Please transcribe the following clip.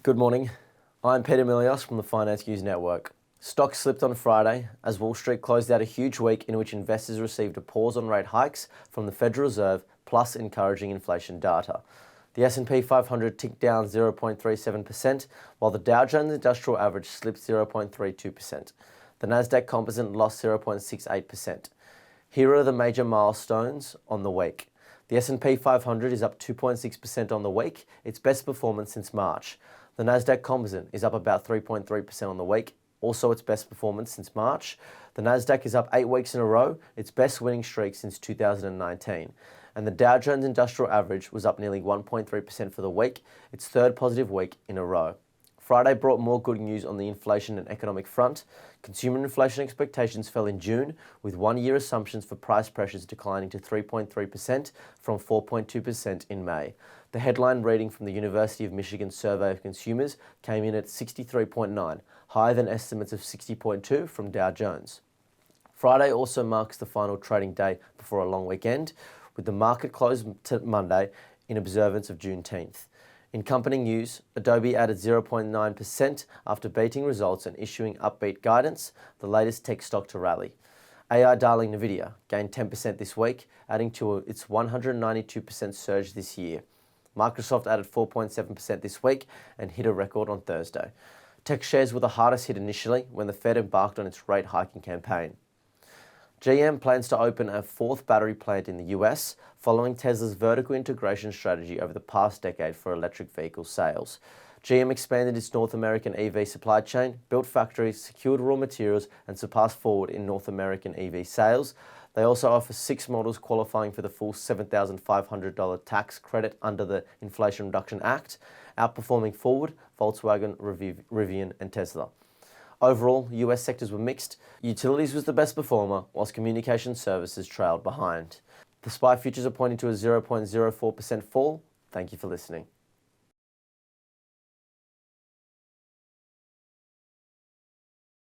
Good morning. I'm Peter Milios from the Finance News Network. Stocks slipped on Friday as Wall Street closed out a huge week in which investors received a pause on rate hikes from the Federal Reserve plus encouraging inflation data. The S&P 500 ticked down 0.37%, while the Dow Jones Industrial Average slipped 0.32%. The Nasdaq Composite lost 0.68%. Here are the major milestones on the week. The S&P 500 is up 2.6% on the week, its best performance since March. The Nasdaq Composite is up about 3.3% on the week, also its best performance since March. The Nasdaq is up 8 weeks in a row, its best winning streak since 2019. And the Dow Jones Industrial Average was up nearly 1.3% for the week, its third positive week in a row. Friday brought more good news on the inflation and economic front. Consumer inflation expectations fell in June, with one-year assumptions for price pressures declining to 3.3% from 4.2% in May. The headline reading from the University of Michigan Survey of Consumers came in at 63.9, higher than estimates of 60.2 from Dow Jones. Friday also marks the final trading day before a long weekend, with the market closed Monday in observance of Juneteenth. In company news, Adobe added 0.9% after beating results and issuing upbeat guidance, the latest tech stock to rally. AI darling Nvidia gained 10% this week, adding to its 192% surge this year. Microsoft added 4.7% this week and hit a record on Thursday. Tech shares were the hardest hit initially when the Fed embarked on its rate hiking campaign. GM plans to open a fourth battery plant in the US, following Tesla's vertical integration strategy over the past decade for electric vehicle sales. GM expanded its North American EV supply chain, built factories, secured raw materials, and surpassed Ford in North American EV sales. They also offer 6 models qualifying for the full $7,500 tax credit under the Inflation Reduction Act, outperforming Ford, Volkswagen, Rivian, and Tesla. Overall, US sectors were mixed. Utilities was the best performer, whilst communication services trailed behind. The SPY futures are pointing to a 0.04% fall. Thank you for listening.